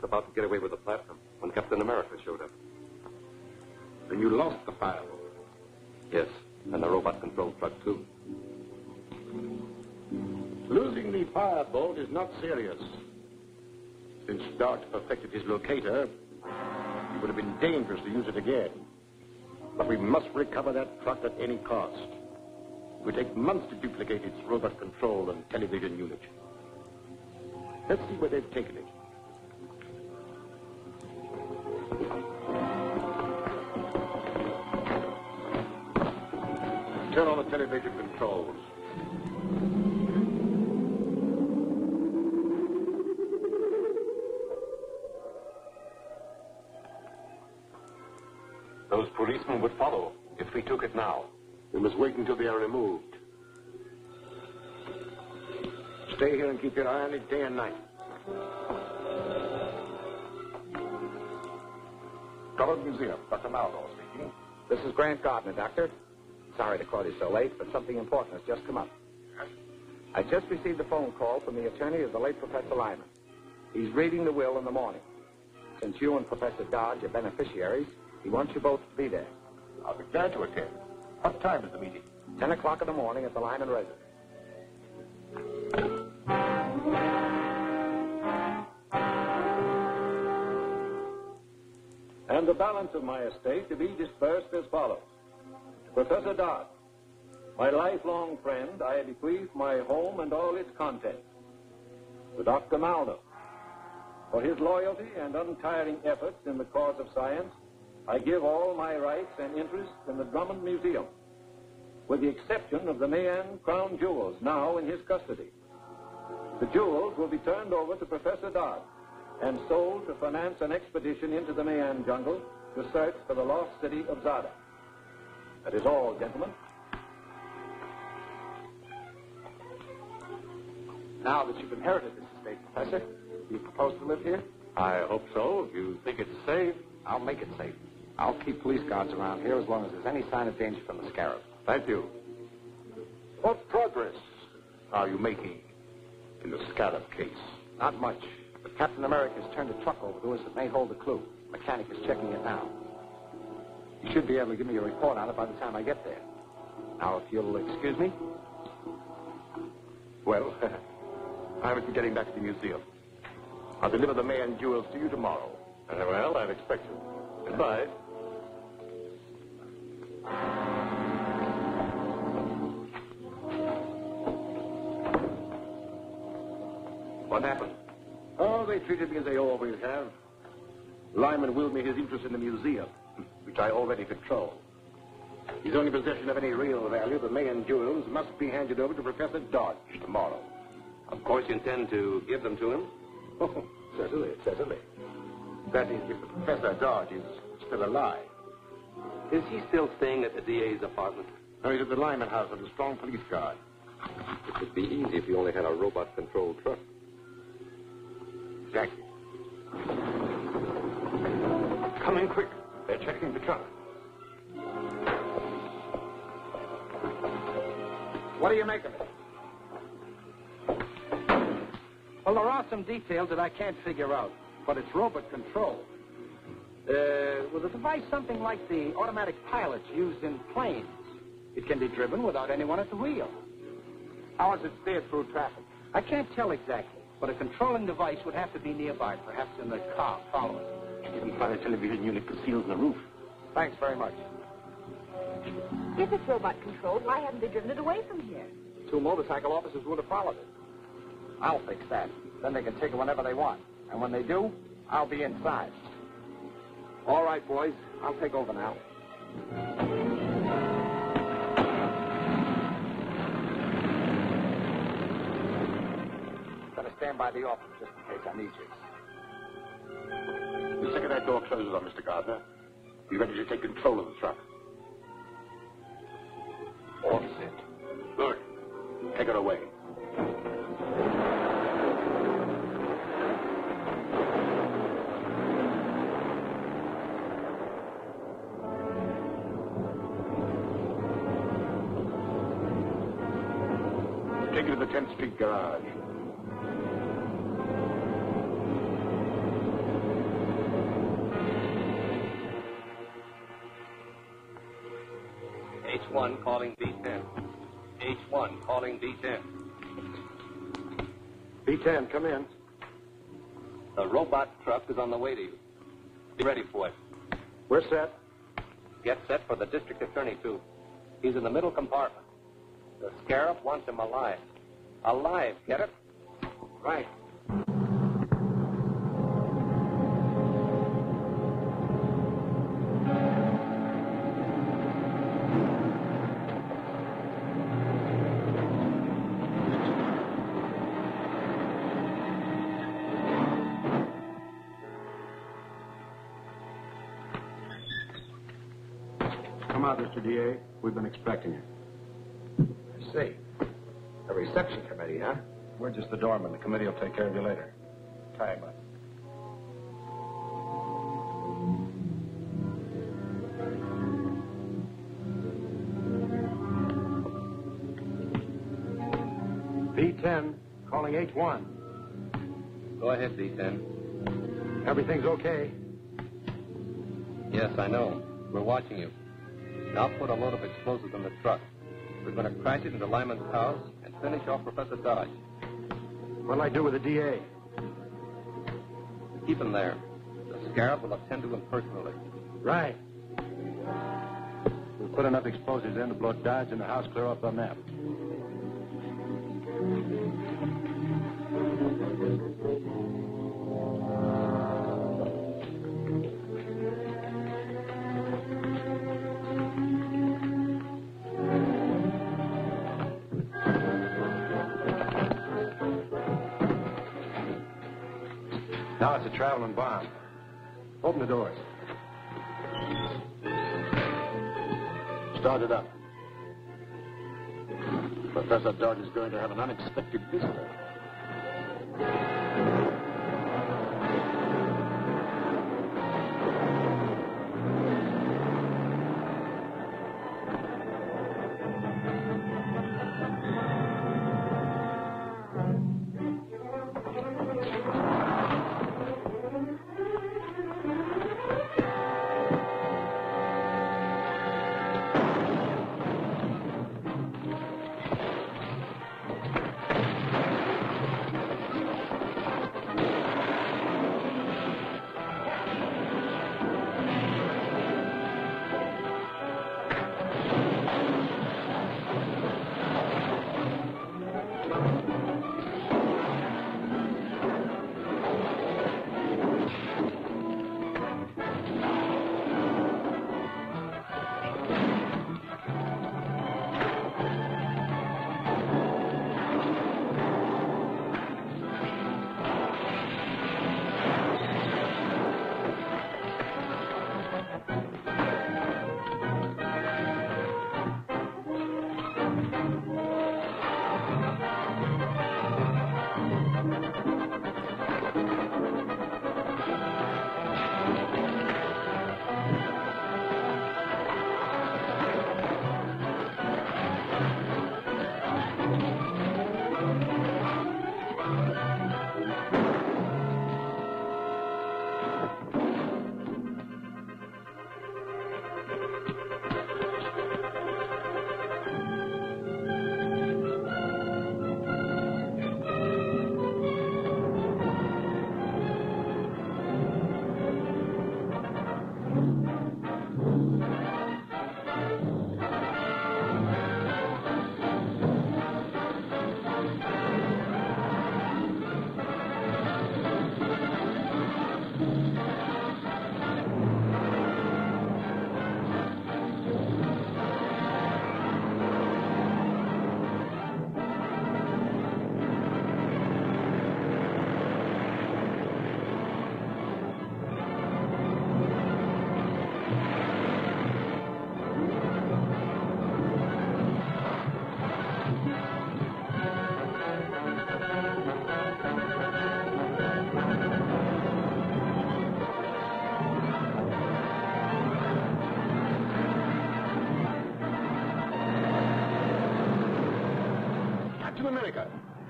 about to get away with the platinum when Captain America showed up. Then you lost the Firebolt? Yes, and the robot-controlled truck, too. Losing the Firebolt is not serious. Since Dodge perfected his locator, it would have been dangerous to use it again. But we must recover that truck at any cost. It would take months to duplicate its robot control and television unit. Let's see where they've taken it. Turn on the television controls. Those policemen would follow if we took it now. We must wait until they are removed. Stay here and keep your eye on it day and night. Government Museum, Dr. Maldo speaking. This is Grant Gardner, Doctor. Sorry to call you so late, but something important has just come up. Yes? I just received a phone call from the attorney of the late Professor Lyman. He's reading the will in the morning. Since you and Professor Dodge are beneficiaries, he wants you both to be there. I'll be glad to attend. What time is the meeting? 10 o'clock in the morning at the Lyman residence. And the balance of my estate to be dispersed as follows. Professor Dodge, my lifelong friend, I bequeath my home and all its contents. To Dr. Maldo, for his loyalty and untiring efforts in the cause of science, I give all my rights and interests in the Drummond Museum, with the exception of the Mayan crown jewels now in his custody. The jewels will be turned over to Professor Dodge and sold to finance an expedition into the Mayan jungle to search for the lost city of Zada. That is all, gentlemen. Now that you've inherited this estate, Professor, do you propose to live here? I hope so. If you think it's safe. I'll make it safe. I'll keep police guards around here as long as there's any sign of danger from the Scarab. Thank you. What progress are you making in the Scarab case? Not much, but Captain America has turned a truck over to us that may hold a clue. The mechanic is checking it now. He should be able to give me a report on it by the time I get there. Now, if you'll excuse me. Well, I must be getting back to the museum. I'll deliver the Mayan jewels to you tomorrow. Well, I'd expect you. Goodbye. What happened? Oh, they treated me as they always have. Lyman willed me his interest in the museum, which I already control. His only possession of any real value, the Mayan jewels, must be handed over to Professor Dodge tomorrow. Of course you intend to give them to him? Oh, certainly, certainly. That is, if the Professor Dodge is still alive. Is he still staying at the DA's apartment? No, he's at the Lyman house with a strong police guard. It would be easy if you only had a robot-controlled truck. Exactly. Come in quick. They're checking the truck. What do you make of it? Well, there are some details that I can't figure out, but it's robot control. With a device something like the automatic pilots used in planes. It can be driven without anyone at the wheel. How is it steered through traffic? I can't tell exactly, but a controlling device would have to be nearby, perhaps in the car following. You can find a television unit concealed in the roof. Thanks very much. If it's robot-controlled, why haven't they driven it away from here? 2 motorcycle officers would have followed it. I'll fix that. Then they can take it whenever they want. And when they do, I'll be inside. All right, boys. I'll take over now. Better stand by the office just in case I need you. The second that door closes on Mr. Gardner, be ready to take control of the truck. All set. Good. Take her away. Take her to the 10th Street garage. H1 calling B10. H1 calling B10. B10, come in. The robot truck is on the way to you. Be ready for it. We're set. Get set for the district attorney, too. He's in the middle compartment. The scarab wants him alive. Alive, get it? Right. Come out, Mr. DA. We've been expecting you. I see. A reception committee, huh? We're just the doorman. The committee will take care of you later. Tie him up. B10, calling H1. Go ahead, B10. Everything's okay. Yes, I know. We're watching you. Now put a load of explosives in the truck. We're going to crash it into Lyman's house and finish off Professor Dodge. What'll I do with the DA? Keep him there. The scarab will attend to him personally. Right. We'll put enough explosives in to blow Dodge and the house clear off the map. Now it's a traveling bomb. Open the doors. Start it up. Professor Dodge is going to have an unexpected visitor.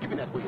Give me that wheel.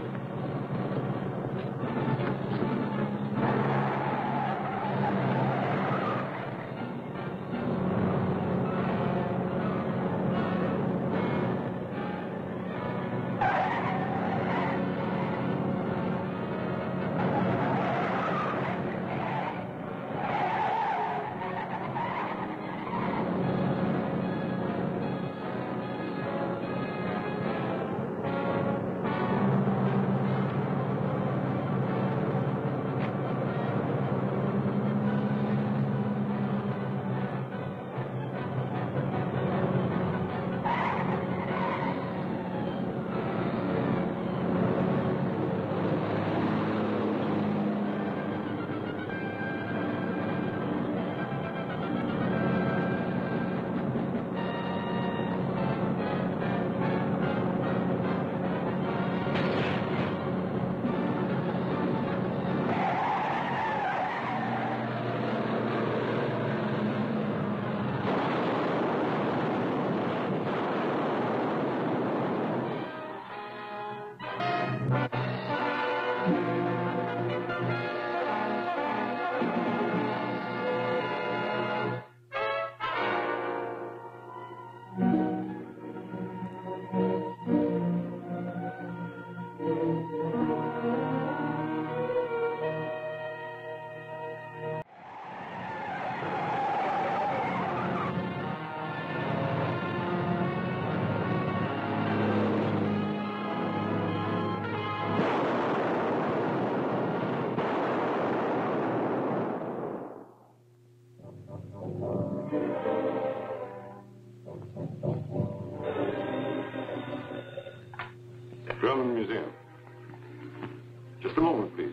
Just a moment, please.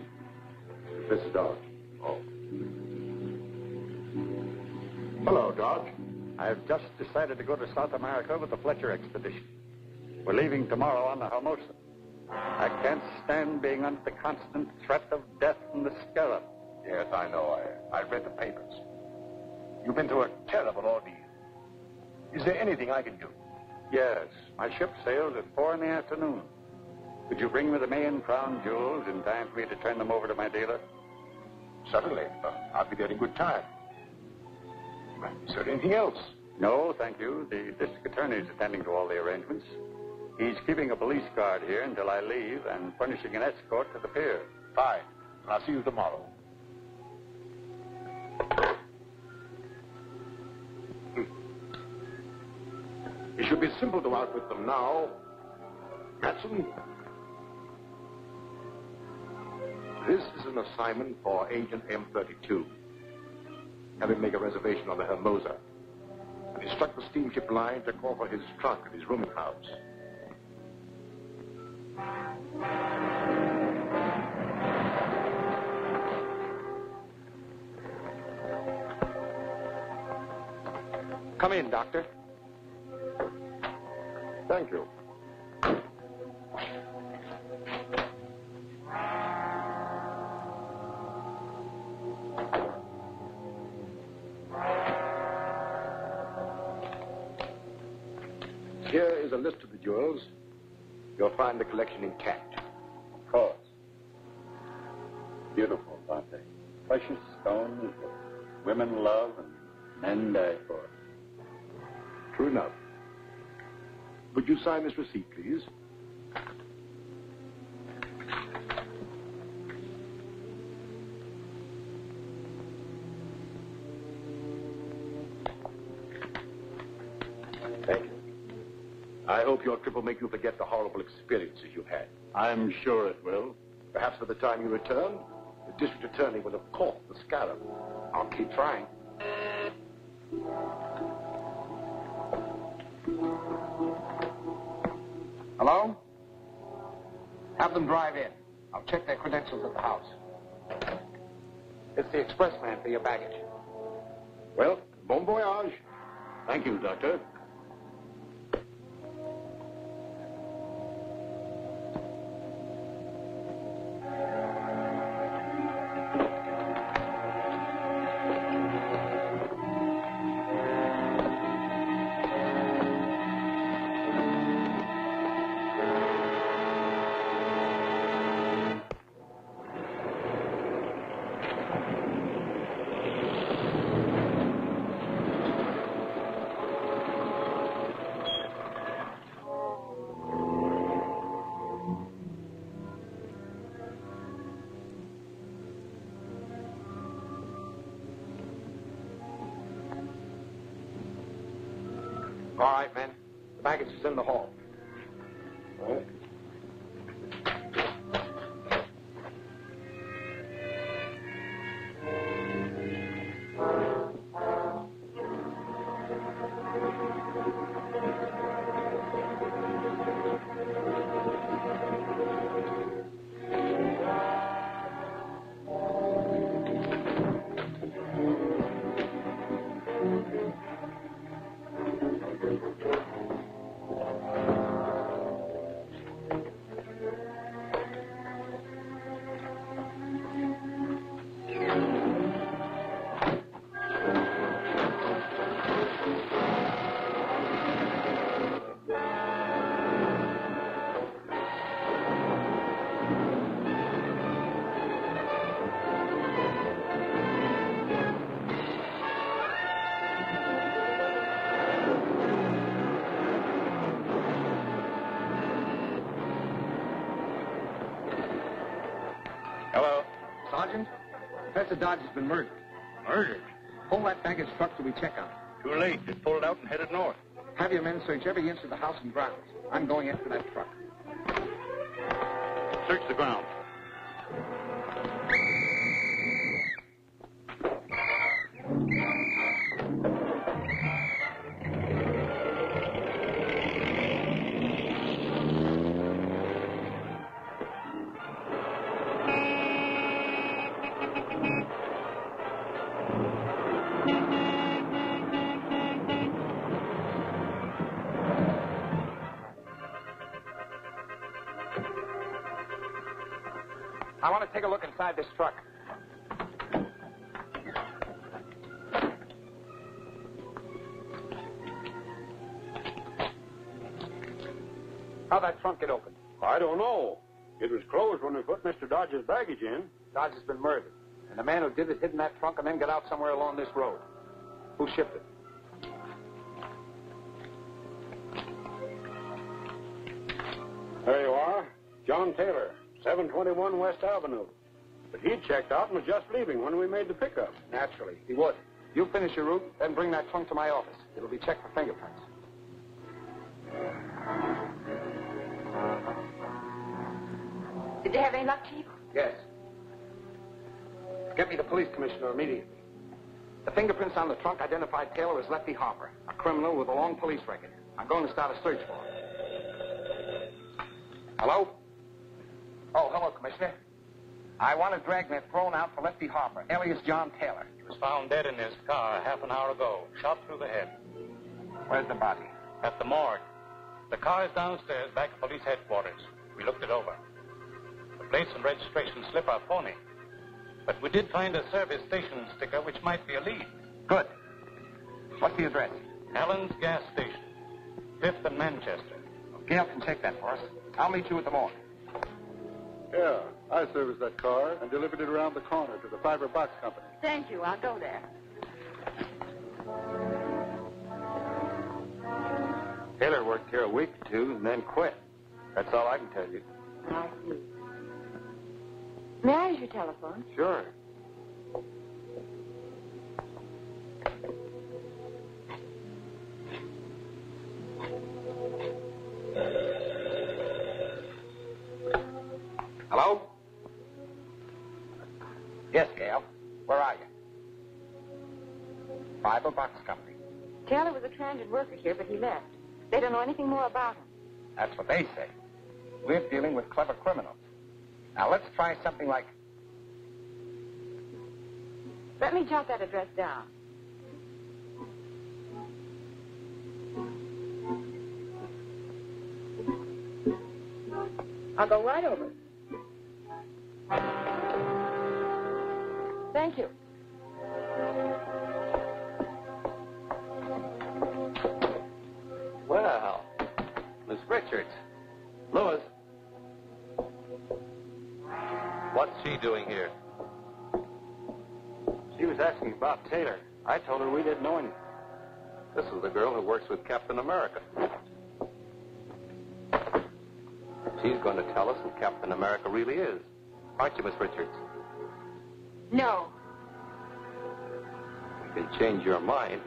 Professor Dodge. Oh. Hello, Dodge. I've just decided to go to South America with the Fletcher expedition. We're leaving tomorrow on the Hermosa. I can't stand being under the constant threat of death from the scarab. Yes, I know. I read the papers. You've been through a terrible ordeal. Is there anything I can do? Yes, my ship sails at 4 p.m. Could you bring me the Mayan crown jewels in time for me to turn them over to my dealer? Certainly. I'll be there in good time. Is there anything else? No, thank you. The district attorney is attending to all the arrangements. He's keeping a police guard here until I leave and furnishing an escort to the pier. Fine. I'll see you tomorrow. It should be simple to outwit them now. Matson, this is an assignment for Agent M32. Have him make a reservation on the Hermosa and instruct the steamship line to call for his trunk at his rooming house. Come in, Doctor. Thank you. Here is a list of the jewels. You'll find the collection intact. Of course. Beautiful, aren't they? Precious stones that women love and men die for. True enough. Would you sign this receipt, please? Thank you. I hope your trip will make you forget the horrible experiences you've had. I'm sure it will. Perhaps by the time you return, the district attorney will have caught the scarab. I'll keep trying. Hello? Have them drive in. I'll check their credentials at the house. It's the expressman for your baggage. Well, bon voyage. Thank you, Doctor. All right, men. The baggage is in the hall. All right. Hello? Sergeant, Professor Dodge has been murdered. Murdered? Pull that baggage truck till we check on it. Too late. It pulled out and headed north. Have your men search every inch of the house and grounds. I'm going after that truck. Search the ground. I want to take a look inside this truck. How'd that trunk get open? I don't know. It was closed when we put Mr. Dodge's baggage in. Dodge has been murdered. And the man who did it hid in that trunk and then got out somewhere along this road. Who shipped it? There you are. John Taylor, 721 West Avenue. But he checked out and was just leaving when we made the pickup. Naturally, he would. You finish your route, then bring that trunk to my office. It'll be checked for fingerprints. Did you have any luck, Chief? Yes. Get me the police commissioner immediately. The fingerprints on the trunk identified Taylor as Lefty Harper, a criminal with a long police record. I'm going to start a search for him. Hello? Oh, hello, Commissioner. I want a dragnet thrown out for Lefty Harper, alias John Taylor. He was found dead in his car half an hour ago, shot through the head. Where's the body? At the morgue. The car is downstairs back at police headquarters. We looked it over. The plates and registration slip are phony. But we did find a service station sticker which might be a lead. Good. What's the address? Allen's Gas Station, 5th and Manchester. Gail can check that for us. I'll meet you at the morgue. Yeah, I serviced that car and delivered it around the corner to the Fiber Box Company. Thank you. I'll go there. Taylor worked here a week or two and then quit. That's all I can tell you. I see. May I use your telephone? Sure. Hello? Yes, Gail. Where are you? Fiber Box Company. Taylor was a transient worker here, but he left. They don't know anything more about him. That's what they say. We're dealing with clever criminals. Now, let's try something like... Let me jot that address down. I'll go right over. Thank you. Well, Miss Richards. Louis. What's she doing here? She was asking about Taylor. I told her we didn't know anything. This is the girl who works with Captain America. She's going to tell us who Captain America really is. Aren't you, Miss Richards? No. You can change your mind.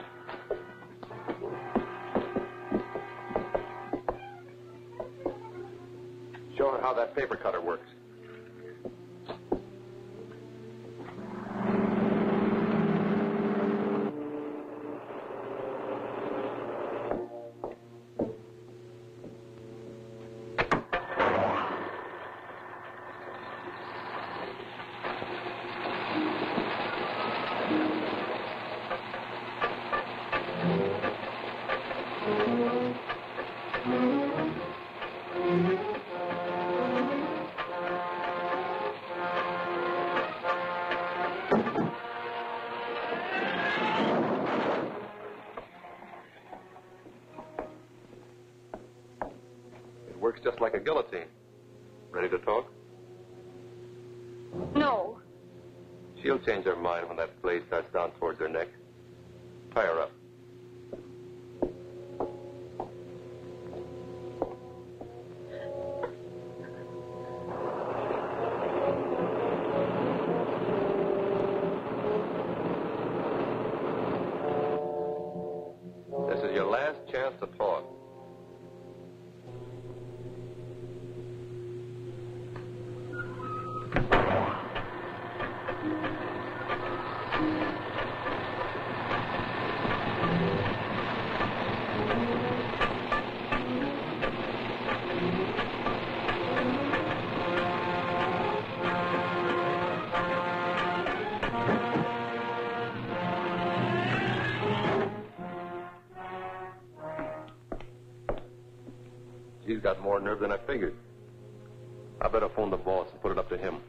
Show her how that paper cutter works. Works just like a guillotine. Ready to talk? No. She'll change her mind when that blade starts down towards her neck. Tie her up. This is your last chance to talk. She's got more nerve than I figured. I better phone the boss and put it up to him.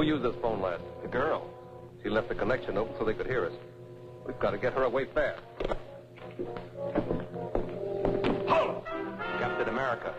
used this phone last? The girl. She left the connection open so they could hear us. We've got to get her away fast. Hold! Captain America.